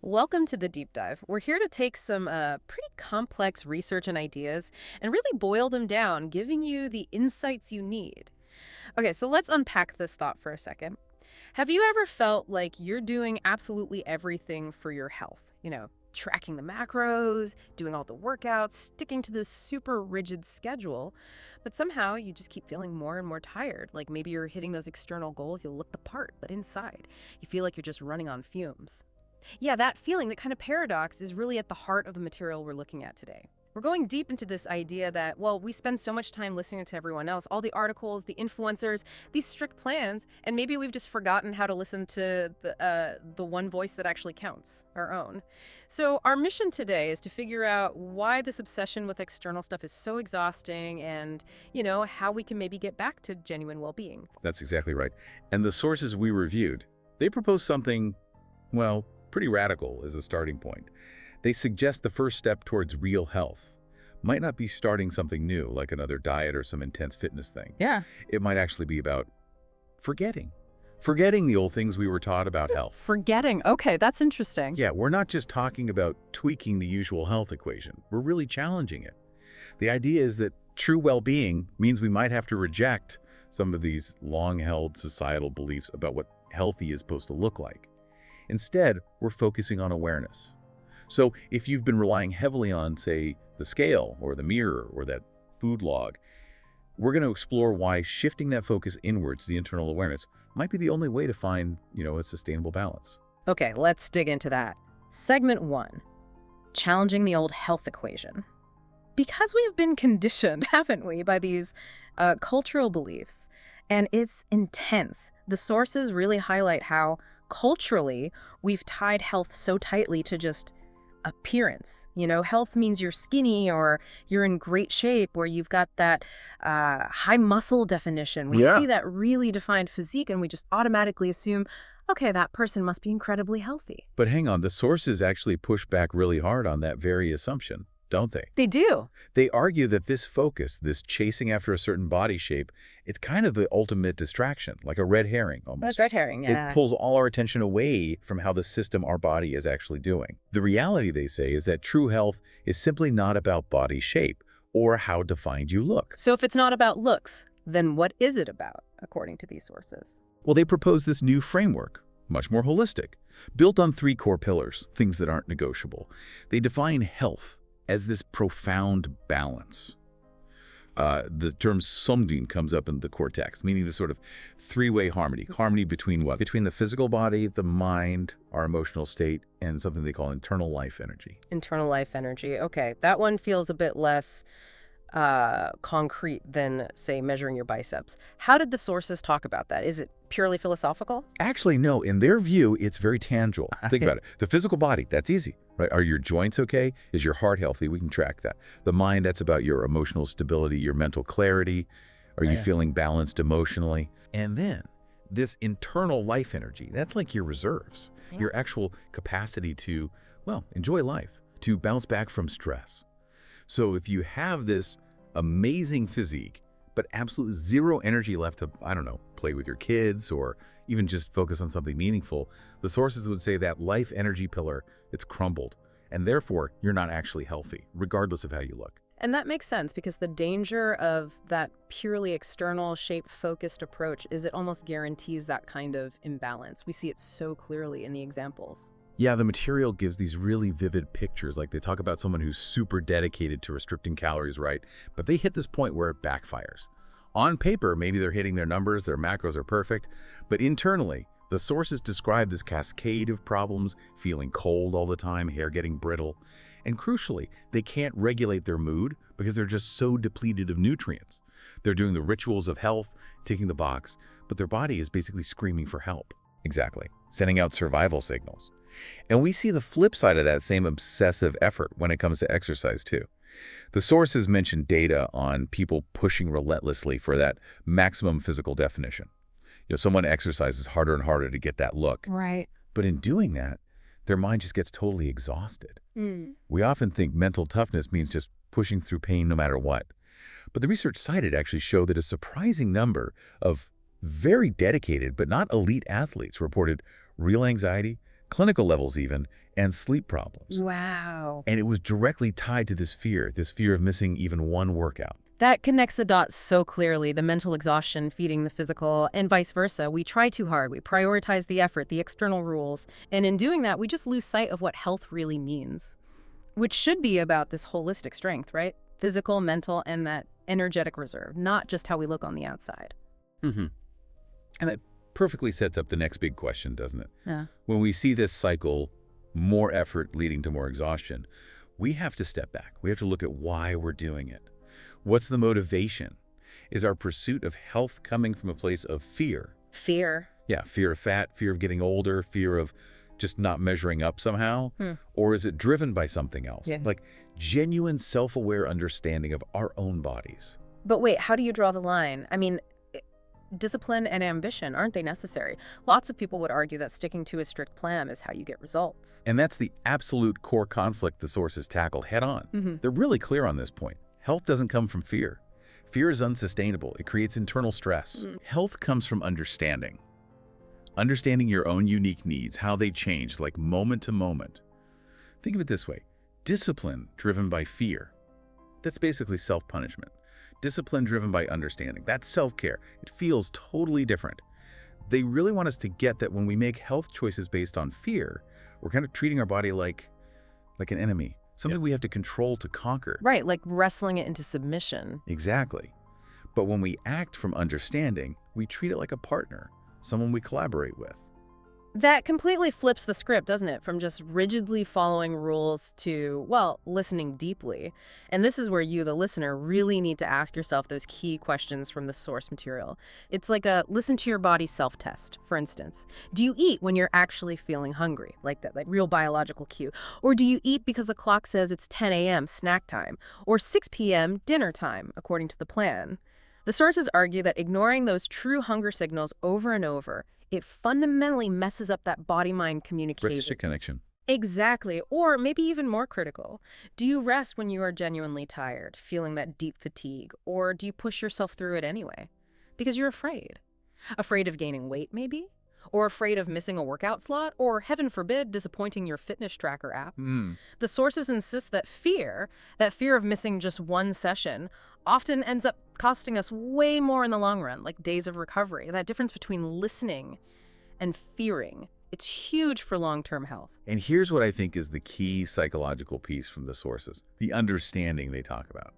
Welcome to the deep dive. We're here to take some pretty complex research and ideas and really boil them down, giving you the insights you need. Okay, so let's unpack this thought for a second. Have you ever felt like you're doing absolutely everything for your health? Tracking the macros, doing all the workouts, sticking to this super rigid schedule, but somehow you just keep feeling more and more tired. Like maybe you're hitting those external goals, you'll look the part, but inside, you feel like you're just running on fumes. Yeah, that feeling, that kind of paradox is really at the heart of the material we're looking at today. We're going deep into this idea that, well, we spend so much time listening to everyone else, all the articles, the influencers, these strict plans, and maybe we've just forgotten how to listen to the one voice that actually counts, our own. So our mission today is to figure out why this obsession with external stuff is so exhausting and, how we can maybe get back to genuine well-being. That's exactly right. And the sources we reviewed, they propose something, well, pretty radical as a starting point. They suggest the first step towards real health might not be starting something new, like another diet or some intense fitness thing. Yeah. It might actually be about forgetting the old things we were taught about health. Forgetting. Okay, that's interesting. Yeah, we're not just talking about tweaking the usual health equation. We're really challenging it. The idea is that true well-being means we might have to reject some of these long-held societal beliefs about what healthy is supposed to look like. Instead, we're focusing on awareness. So if you've been relying heavily on, say, the scale or the mirror or that food log, we're going to explore why shifting that focus inwards, the internal awareness, might be the only way to find, a sustainable balance. Okay, let's dig into that. Segment 1, challenging the old health equation. Because we have been conditioned, haven't we, by these cultural beliefs, and it's intense. The sources really highlight how culturally we've tied health so tightly to just appearance. Health means you're skinny or you're in great shape or you've got that high muscle definition. We see that really defined physique and we just automatically assume, okay, that person must be incredibly healthy. But hang on, the sources actually push back really hard on that very assumption, don't they? They do. They argue that this focus, this chasing after a certain body shape, it's kind of the ultimate distraction, like a red herring almost. That's red herring, yeah. It pulls all our attention away from how the system our body is actually doing. The reality, they say, is that true health is simply not about body shape or how defined you look. So if it's not about looks, then what is it about, according to these sources? Well, they propose this new framework, much more holistic, built on 3 core pillars, things that aren't negotiable. They define health as this profound balance. The term sumdin comes up in the core text, meaning this sort of 3-way harmony. Harmony between what? Between the physical body, the mind, our emotional state, and something they call internal life energy. Internal life energy. Okay, that one feels a bit less concrete than, say, measuring your biceps. How did the sources talk about that? Is it purely philosophical? Actually, no. In their view, it's very tangible. Think about it. The physical body, that's easy, right? Are your joints okay? Is your heart healthy? We can track that. The mind, that's about your emotional stability, your mental clarity. Are you feeling balanced emotionally? And then this internal life energy, that's like your reserves, your actual capacity to, well, enjoy life, to bounce back from stress. So if you have this amazing physique, but absolutely zero energy left to, play with your kids or even just focus on something meaningful, the sources would say that life energy pillar, it's crumbled. And therefore, you're not actually healthy, regardless of how you look. And that makes sense because the danger of that purely external shape-focused approach is it almost guarantees that kind of imbalance. We see it so clearly in the examples. Yeah, the material gives these really vivid pictures. Like they talk about someone who's super dedicated to restricting calories, right? But they hit this point where it backfires. On paper, maybe they're hitting their numbers, their macros are perfect, but internally, the sources describe this cascade of problems, feeling cold all the time, hair getting brittle, and crucially, they can't regulate their mood because they're just so depleted of nutrients. They're doing the rituals of health, ticking the box, but their body is basically screaming for help. Exactly, sending out survival signals. And we see the flip side of that same obsessive effort when it comes to exercise too. The sources mention data on people pushing relentlessly for that maximum physical definition. Someone exercises harder and harder to get that look. Right. But in doing that, their mind just gets totally exhausted. We often think mental toughness means just pushing through pain no matter what. But the research cited actually showed that a surprising number of very dedicated but not elite athletes reported real anxiety, clinical levels even, and sleep problems. Wow. And it was directly tied to this fear of missing even one workout. That connects the dots so clearly, the mental exhaustion feeding the physical, and vice versa. We try too hard. We prioritize the effort, the external rules, and in doing that, we just lose sight of what health really means, which should be about this holistic strength, right? Physical, mental, and that energetic reserve, not just how we look on the outside. Mm-hmm. And that perfectly sets up the next big question, doesn't it? Yeah. When we see this cycle, more effort leading to more exhaustion, we have to step back. We have to look at why we're doing it. What's the motivation? Is our pursuit of health coming from a place of fear? Fear. Yeah, fear of fat, fear of getting older, fear of just not measuring up somehow? Or is it driven by something else? Yeah. Like genuine self-aware understanding of our own bodies. But wait, how do you draw the line? I mean, discipline and ambition, aren't they necessary? Lots of people would argue that sticking to a strict plan is how you get results. And that's the absolute core conflict the sources tackle head on. They're really clear on this point. Health doesn't come from fear. Fear is unsustainable. It creates internal stress. Health comes from understanding. Understanding your own unique needs, how they change, like moment to moment. Think of it this way. Discipline driven by fear. That's basically self-punishment. Discipline driven by understanding. That's self-care. It feels totally different. They really want us to get that when we make health choices based on fear, we're kind of treating our body like an enemy. Something we have to control to conquer. Right, like wrestling it into submission. Exactly. But when we act from understanding, we treat it like a partner, someone we collaborate with. That completely flips the script, doesn't it? From just rigidly following rules to, well, listening deeply. And this is where you, the listener, really need to ask yourself those key questions from the source material. It's like a listen to your body self-test, for instance. Do you eat when you're actually feeling hungry, like that, like real biological cue? Or do you eat because the clock says it's 10 a.m. snack time, or 6 p.m. dinner time, according to the plan? The sources argue that ignoring those true hunger signals over and over, it fundamentally messes up that body-mind communication. Connection. Exactly. Or maybe even more critical. Do you rest when you are genuinely tired, feeling that deep fatigue? Or do you push yourself through it anyway? Because you're afraid. Afraid of gaining weight, maybe? Or afraid of missing a workout slot? Or, heaven forbid, disappointing your fitness tracker app? The sources insist that fear of missing just one session, often ends up costing us way more in the long run, like days of recovery. That difference between listening and fearing, it's huge for long-term health. And here's what I think is the key psychological piece from the sources, the understanding they talk about.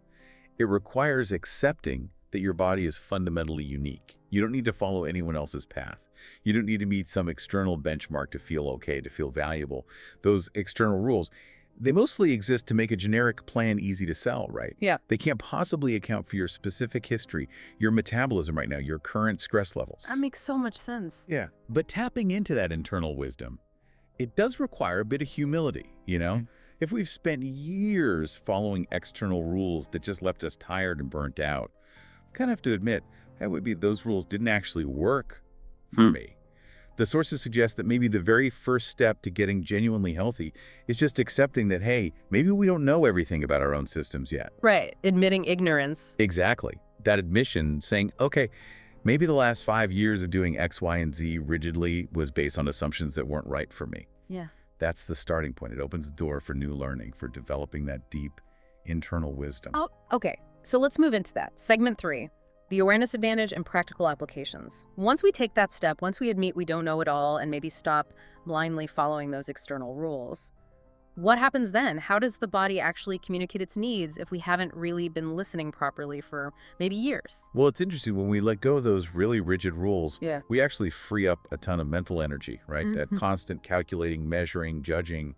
It requires accepting that your body is fundamentally unique. You don't need to follow anyone else's path. You don't need to meet some external benchmark to feel okay, to feel valuable. Those external rules, they mostly exist to make a generic plan easy to sell, right? Yeah. They can't possibly account for your specific history, your metabolism right now, your current stress levels. That makes so much sense. Yeah. But tapping into that internal wisdom, it does require a bit of humility, you know? If we've spent years following external rules that just left us tired and burnt out, we kind of have to admit, that would be those rules didn't actually work for me. The sources suggest that maybe the very first step to getting genuinely healthy is just accepting that, hey, maybe we don't know everything about our own systems yet. Right. Admitting ignorance. Exactly. That admission saying, okay, maybe the last 5 years of doing X, Y, and Z rigidly was based on assumptions that weren't right for me. Yeah. That's the starting point. It opens the door for new learning, for developing that deep internal wisdom. Oh, okay. So let's move into that. Segment 3. The awareness advantage and practical applications. Once we take that step, once we admit we don't know it all and maybe stop blindly following those external rules, what happens then? How does the body actually communicate its needs if we haven't really been listening properly for maybe years? Well, it's interesting. When we let go of those really rigid rules, Yeah. we actually free up a ton of mental energy, right? That constant calculating, measuring, judging,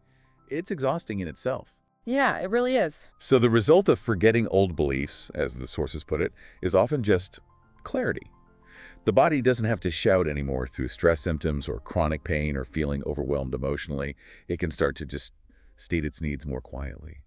it's exhausting in itself. Yeah, it really is. So the result of forgetting old beliefs, as the sources put it, is often just clarity. The body doesn't have to shout anymore through stress symptoms or chronic pain or feeling overwhelmed emotionally. It can start to just state its needs more quietly,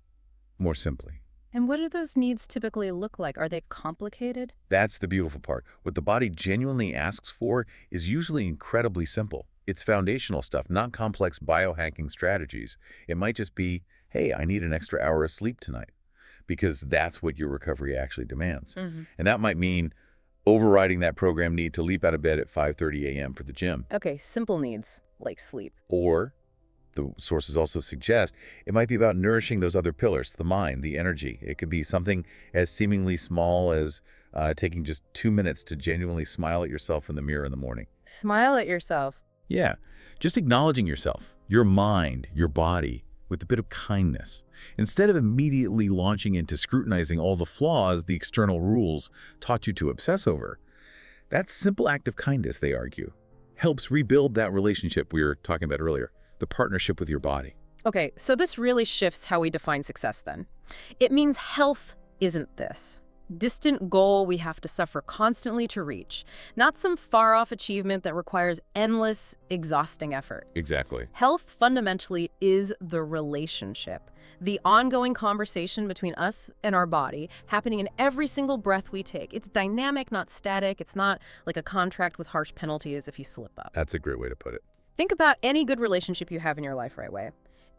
more simply. And what do those needs typically look like? Are they complicated? That's the beautiful part. What the body genuinely asks for is usually incredibly simple. It's foundational stuff, not complex biohacking strategies. It might just be, hey, I need an extra hour of sleep tonight, because that's what your recovery actually demands. And that might mean overriding that program need to leap out of bed at 5:30 a.m. for the gym. Okay, simple needs like sleep. Or The sources also suggest it might be about nourishing those other pillars, the mind, the energy. It could be something as seemingly small as taking just 2 minutes to genuinely smile at yourself in the mirror in the morning. Smile at yourself. Yeah, just acknowledging yourself, your mind, your body, with a bit of kindness. Instead of immediately launching into scrutinizing all the flaws the external rules taught you to obsess over. That simple act of kindness, they argue, helps rebuild that relationship we were talking about earlier, the partnership with your body. Okay, so this really shifts how we define success then. It means health isn't this distant goal we have to suffer constantly to reach, not some far-off achievement that requires endless, exhausting effort. Exactly. Health fundamentally is the relationship, the ongoing conversation between us and our body, happening in every single breath we take. It's dynamic, not static. It's not like a contract with harsh penalties if you slip up. That's a great way to put it. Think about any good relationship you have in your life right away.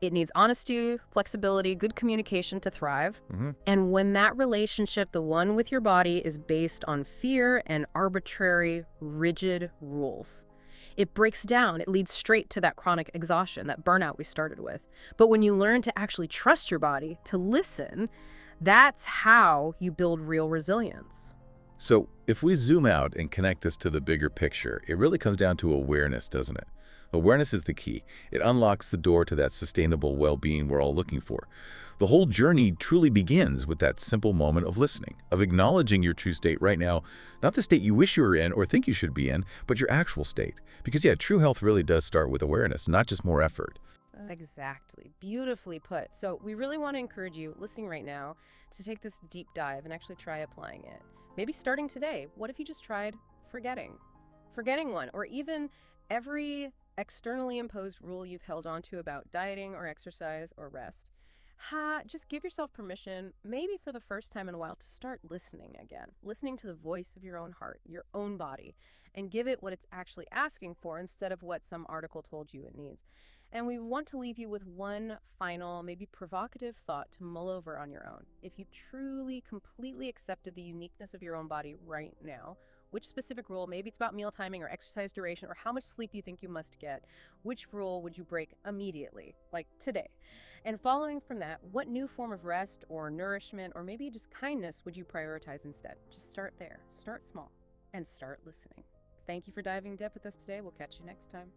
It needs honesty, flexibility, good communication to thrive. And when that relationship, the one with your body, is based on fear and arbitrary, rigid rules, it breaks down. It leads straight to that chronic exhaustion, that burnout we started with. But when you learn to actually trust your body, to listen, that's how you build real resilience. So if we zoom out and connect this to the bigger picture, it really comes down to awareness, doesn't it? Awareness is the key. It unlocks the door to that sustainable well-being we're all looking for. The whole journey truly begins with that simple moment of listening, of acknowledging your true state right now, not the state you wish you were in or think you should be in, but your actual state. Because yeah, true health really does start with awareness, not just more effort. Exactly. Beautifully put. So we really want to encourage you listening right now to take this deep dive and actually try applying it. Maybe starting today. What if you just tried forgetting? Forgetting one, or even every externally imposed rule you've held onto about dieting or exercise or rest. Just give yourself permission, maybe for the first time in a while, to start listening again. Listening to the voice of your own heart, your own body, and give it what it's actually asking for instead of what some article told you it needs. And we want to leave you with one final, maybe provocative thought to mull over on your own. If you truly, completely accepted the uniqueness of your own body right now, which specific rule, maybe it's about meal timing or exercise duration or how much sleep you think you must get, which rule would you break immediately, like today? And following from that, what new form of rest or nourishment or maybe just kindness would you prioritize instead? Just start there, start small, and start listening. Thank you for diving in depth with us today. We'll catch you next time.